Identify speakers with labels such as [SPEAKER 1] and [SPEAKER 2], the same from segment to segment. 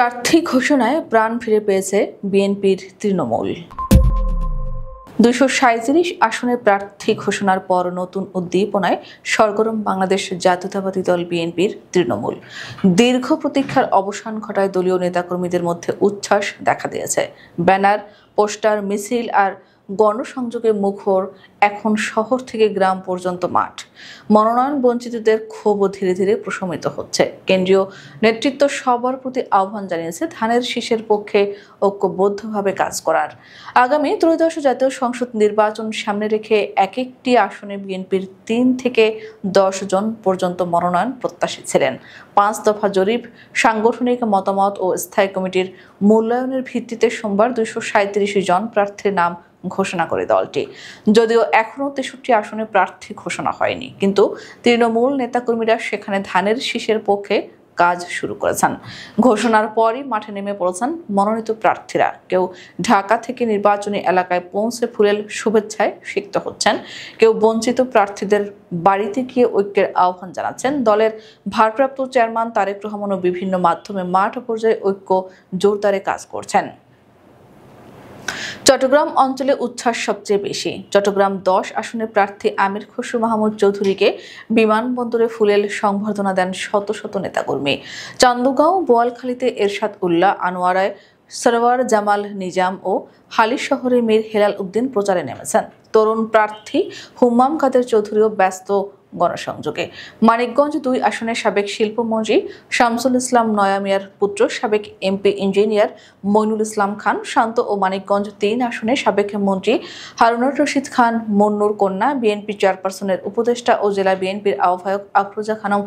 [SPEAKER 1] প্রার্থী ঘোষণায় প্রাণ ফিরে পেয়েছে বিএনপির তৃণমূল। ২৩৭ আসনে প্রার্থী ঘোষণার পর নতুন উদ্দীপনায় সরগরম বাংলাদেশ জাতীয়তাবাদী দল বিএনপির তৃণমূল। দীর্ঘ প্রতীক্ষার অবসান ঘটায় দলীয় নেতাকর্মীদের মধ্যে উচ্ছ্বাস দেখা দিয়েছে। ব্যানার, পোস্টার, মিছিল আর গণসংযোগে মুখর এখন শহর থেকে গ্রাম পর্যন্ত মাঠ। মনোনয়ন বঞ্চিতদের ক্ষোভও ধীরে ধীরে প্রশমিত হচ্ছে। কেন্দ্রীয় নেতৃত্ব সবার প্রতি আহ্বান জানিয়েছে ধানের শীষের পক্ষে ঐক্যবদ্ধভাবে কাজ করার। আগামী ত্রয়োদশ জাতীয় সংসদ নির্বাচন সামনে রেখে এক একটি আসনে বিএনপির ৩ থেকে ১০ জন পর্যন্ত মনোনয়ন প্রত্যাশী ছিলেন। ৫ দফা জরিপ, সাংগঠনিক মতামত ও স্থায়ী কমিটির মূল্যায়নের ভিত্তিতে সোমবার ২৩৭ জন প্রার্থীর নাম ঘোষণা করে দলটি। যদিও এখনও ৬৩ আসনে প্রার্থী ঘোষণা হয়নি, কিন্তু তৃণমূল নেতাকর্মীরা সেখানে ধানের শীষের পক্ষে কাজ শুরু করেছেন। ঘোষণার পরই মাঠে নেমে পড়েছেন মনোনীত প্রার্থীরা। কেউ ঢাকা থেকে নির্বাচনী এলাকায় পৌঁছে ফুলেল শুভেচ্ছায় সিক্ত হচ্ছেন, কেউ বঞ্চিত প্রার্থীদের বাড়িতে গিয়ে ঐক্যের আহ্বান জানাচ্ছেন। দলের ভারপ্রাপ্ত চেয়ারম্যান তারেক রহমানও বিভিন্ন মাধ্যমে মাঠ পর্যায়ে ঐক্য জোরদারে কাজ করছেন। চট্টগ্রাম অঞ্চলে উচ্ছ্বাস সবচেয়ে বেশি। চট্টগ্রাম ১০ আসনের প্রার্থী আমির খসরু মাহমুদ চৌধুরীকে বিমানবন্দরে ফুলেল সংবর্ধনা দেন শত শত নেতাকর্মী। চান্দগাঁও, বোয়ালখালীতে এরশাদ উল্লাহ, আনোয়ারায় সরওয়ার জামাল নিজাম ও হালিশ শহরে মীর হেলাল উদ্দিন প্রচারে নেমেছেন। তরুণ প্রার্থী হুম্মাম কাদের চৌধুরীও ব্যস্ত গণসংযোগে। মানিকগঞ্জ ২ আসনের সাবেক শিল্পমন্ত্রী শামসুল ইসলাম নয়া মিয়ার পুত্র সাবেক এমপি ইঞ্জিনিয়ার মইনুল ইসলাম খান শান্ত ও মানিকগঞ্জ ৩ আসনের সাবেক মন্ত্রী হারুনুর রশিদ খান মুন্নুর কন্যা, বিএনপি চেয়ারপারসনের উপদেষ্টা ও জেলা বিএনপির আহ্বায়ক আফরোজা খানম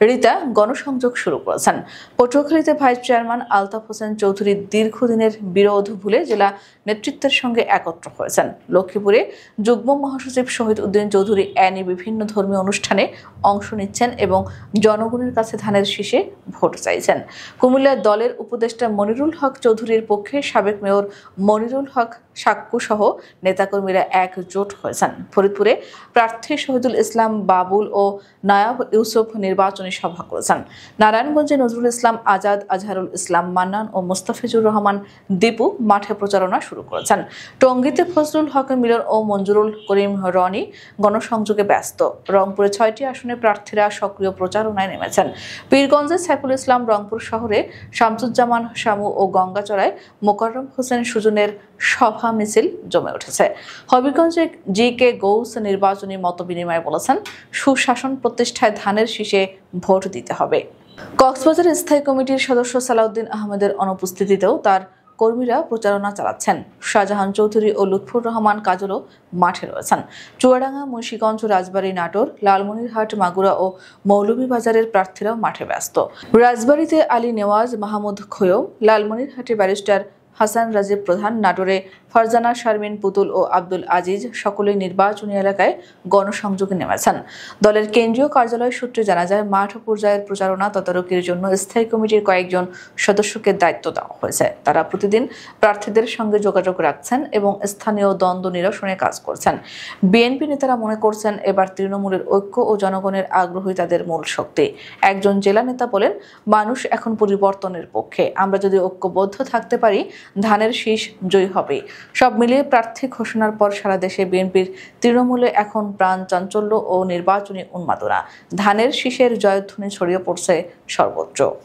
[SPEAKER 1] রীতা গণসংযোগ শুরু করেছেন। পটুয়াখালীতে ভাইস চেয়ারম্যান আলতাফ হোসেন চৌধুরী দীর্ঘদিনের বিরোধ ভুলে জেলা নেতৃত্বের সঙ্গে একত্র হয়েছেন। লক্ষ্মীপুরে যুগ্ম মহাসচিব শহীদ উদ্দিন চৌধুরী অ্যানি বিভিন্ন ধর্মীয় অনুষ্ঠানে অংশ নিচ্ছেন এবং জনগণের কাছে ধানের শীষে ভোট চাইছেন। কুমিল্লার দলের উপদেষ্টা মনিরুল হক চৌধুরীর পক্ষে সাবেক মেয়র মনিরুল হক সাক্কু সহ নেতাকর্মীরা একজোট হয়েছেন। ফরিদপুরে প্রার্থী শহীদুল ইসলাম বাবুল ও নায়াব ইউসুফ নির্বাচনী সভা করেছেন। নারায়ণগঞ্জে নজরুল ইসলাম আজাদ, আজহারুল ইসলাম মান্নান ও মোস্তাফিজুর রহমান দীপু মাঠে প্রচারণা শুরু করেছেন। টঙ্গীতে ফজলুল হক মিলন ও মঞ্জুরুল করিম রনি গণসংযোগে ব্যস্ত। রংপুরে ৬টি আসনে প্রার্থীরা সক্রিয় প্রচারণায় নেমেছেন। পীরগঞ্জে সাইফুল ইসলাম, রংপুর শহরে শামসুজ্জামান শামু ও গঙ্গাচড়ায় মোকাররম হোসেন সুজনের সভা মিছিল জমে উঠেছে। হবিগঞ্জে জি.কে. গৌস নির্বাচনী মতবিনিময়ে বলেছেন, সুশাসন প্রতিষ্ঠায় ধানের শীষে ভোট দিতে হবে। কক্সবাজার স্থায়ী কমিটির সদস্য সালাউদ্দিন আহমেদের অনুপস্থিতিতেও তার কর্মীরা প্রচারণা চালাচ্ছেন। শাহজাহান চৌধুরী ও লুৎফুর রহমান কাজলও মাঠে রয়েছেন। চুয়াডাঙ্গা, মুন্সিগঞ্জ, রাজবাড়ী, নাটোর, লালমনিরহাট, মাগুরা ও মৌলভীবাজারের প্রার্থীরাও মাঠে ব্যস্ত। রাজবাড়ীতে আলী নেওয়াজ, মাহমুদ খোয়ম, লালমনিরহাটে ব্যারিস্টার হাসান রাজীব প্রধান, নাটোরে ফারজানা শারমিন পুতুল ও আব্দুল আজিজ সকলেই নির্বাচনী এলাকায় গণসংযোগে নেমেছেন। দলের কেন্দ্রীয় কার্যালয় সূত্রে জানা যায়, মাঠ পর্যায়ের প্রচারণা তদারকির জন্য স্থায়ী কমিটির কয়েকজন সদস্যকে দায়িত্ব দেওয়া হয়েছে। তারা প্রতিদিন প্রার্থীদের সঙ্গে যোগাযোগ রাখছেন এবং স্থানীয় দ্বন্দ্ব নিরসনে কাজ করছেন। বিএনপি নেতারা মনে করছেন, এবার তৃণমূলের ঐক্য ও জনগণের আগ্রহই তাদের মূল শক্তি। একজন জেলা নেতা বলেন, মানুষ এখন পরিবর্তনের পক্ষে। আমরা যদি ঐক্যবদ্ধ থাকতে পারি, ধানের শীষ জয়ী হবে। সব মিলিয়ে প্রার্থী ঘোষণার পর সারা দেশে বিএনপির তৃণমূলে এখন প্রাণ চাঞ্চল্য ও নির্বাচনী উন্মাদনা। ধানের শীষের জয়ধ্বনি ছড়িয়ে পড়ছে সর্বত্র।